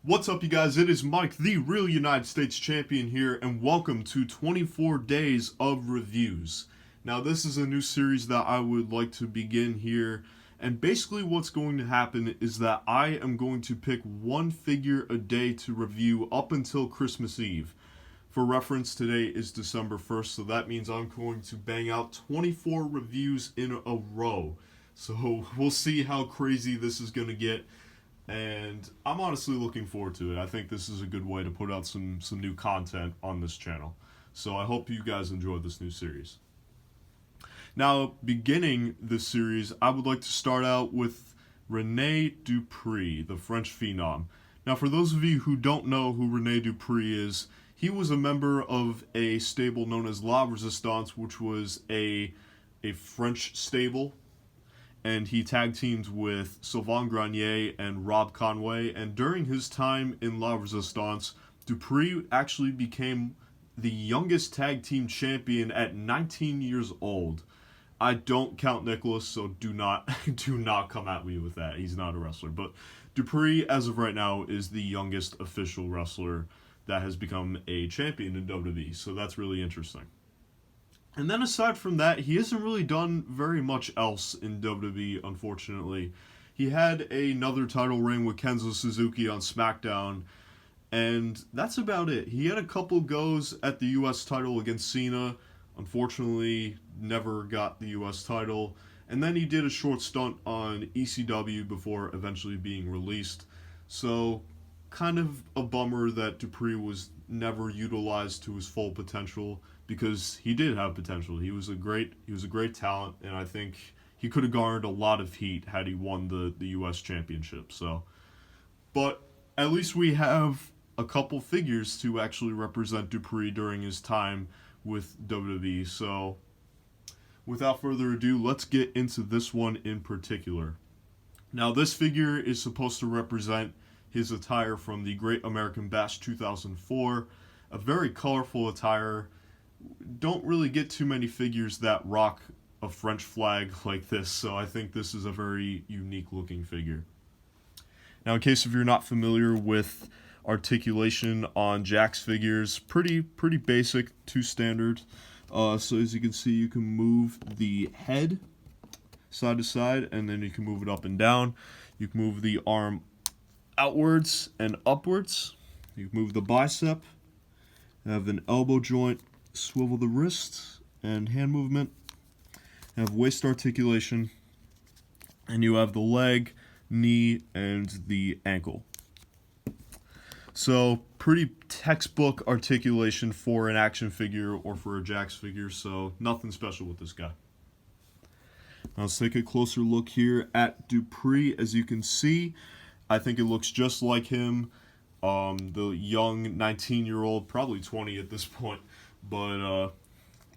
What's up, you guys? It is Mike, the real United States champion here, and welcome to 24 Days of Reviews. Now, this is a new series that I would like to begin here, and basically what's going to happen is that I am going to pick one figure a day to review up until Christmas Eve. For reference, today is December 1st, so that means I'm going to bang out 24 reviews in a row. So we'll see how crazy this is going to get. And I'm honestly looking forward to it. I think this is a good way to put out some new content on this channel. So I hope you guys enjoy this new series. Now, beginning this series, I would like to start out with Rene Dupree, the French Phenom. Now, for those of you who don't know who Rene Dupree is, he was a member of a stable known as La Resistance, which was a French stable, and he tag teamed with Sylvain Grenier and Rob Conway. And during his time in La Resistance, Dupree actually became the youngest tag team champion at 19 years old. I don't count Nicholas, so do not come at me with that. He's not a wrestler. But Dupree, as of right now, is the youngest official wrestler that has become a champion in WWE. So that's really interesting. And then aside from that, he hasn't really done very much else in WWE, unfortunately. He had another title reign with Kenzo Suzuki on SmackDown, and that's about it. He had a couple goes at the U.S. title against Cena. Unfortunately, never got the U.S. title. And then he did a short stunt on ECW before eventually being released. So, kind of a bummer that Dupree was never utilized to his full potential, because he did have potential. He was a great talent, and I think he could have garnered a lot of heat had he won the U.S. championship. So, but at least we have a couple figures to actually represent Dupree during his time with WWE. So, without further ado, let's get into this one in particular. Now, this figure is supposed to represent his attire from the Great American Bash 2004, a very colorful attire. Don't really get too many figures that rock a French flag like this, so I think this is a very unique looking figure. Now, in case if you're not familiar with articulation on Jakks figures, pretty basic, two standard. So as you can see, you can move the head side to side, and then you can move it up and down. You can move the arm outwards and upwards. You can move the bicep, have an elbow joint, swivel the wrist, and hand movement. You have waist articulation, and you have the leg, knee, and the ankle. So, pretty textbook articulation for an action figure or for a Jakks figure, so nothing special with this guy. Now let's take a closer look here at Dupree. As you can see, I think it looks just like him. The young 19-year-old, probably 20 at this point. But,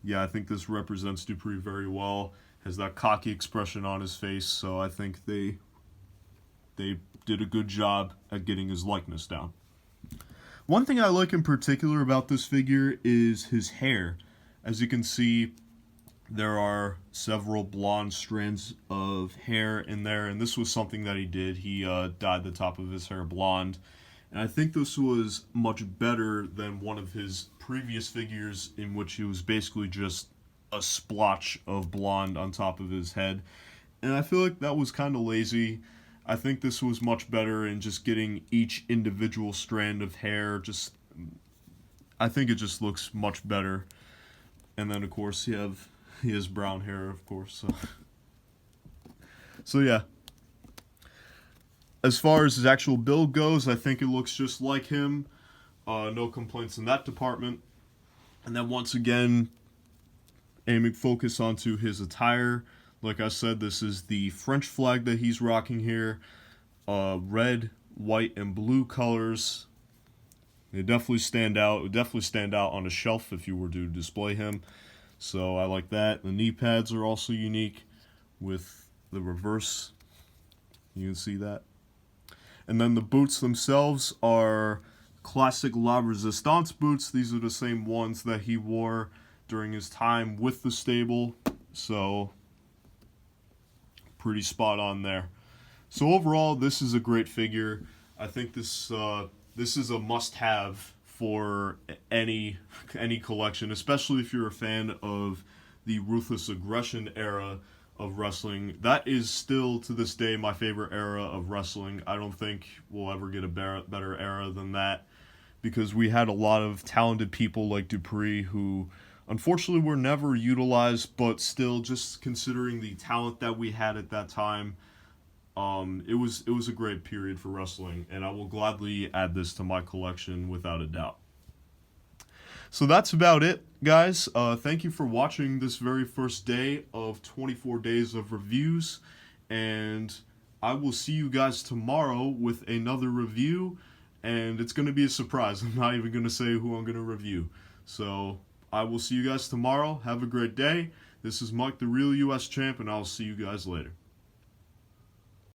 yeah, I think this represents Dupree very well. Has that cocky expression on his face, so I think they did a good job at getting his likeness down. One thing I like in particular about this figure is his hair. As you can see, there are several blonde strands of hair in there, and this was something that he did. He dyed the top of his hair blonde. And I think this was much better than one of his previous figures in which he was basically just a splotch of blonde on top of his head. And I feel like that was kind of lazy. I think this was much better in just getting each individual strand of hair. I think it just looks much better. And then, of course, he has brown hair, of course. So yeah. As far as his actual build goes, I think it looks just like him. No complaints in that department. And then once again, aiming focus onto his attire. Like I said, this is the French flag that he's rocking here. Red, white, and blue colors. They definitely stand out. It would definitely stand out on a shelf if you were to display him. So I like that. The knee pads are also unique with the reverse. You can see that. And then the boots themselves are classic La Resistance boots. These are the same ones that he wore during his time with the stable. So, pretty spot on there. So overall, this is a great figure. I think this is a must-have for any collection, especially if you're a fan of the Ruthless Aggression era of wrestling. That is still to this day my favorite era of wrestling. I don't think we'll ever get a better era than that, because we had a lot of talented people like Dupree who unfortunately were never utilized, but still, just considering the talent that we had at that time, it was a great period for wrestling, and I will gladly add this to my collection without a doubt. So that's about it, guys. Thank you for watching this very first day of 24 days of reviews, and I will see you guys tomorrow with another review, and it's going to be a surprise. I'm not even going to say who I'm going to review. So I will see you guys tomorrow. Have a great day. This is Mike, the Real US Champ, and I'll see you guys later.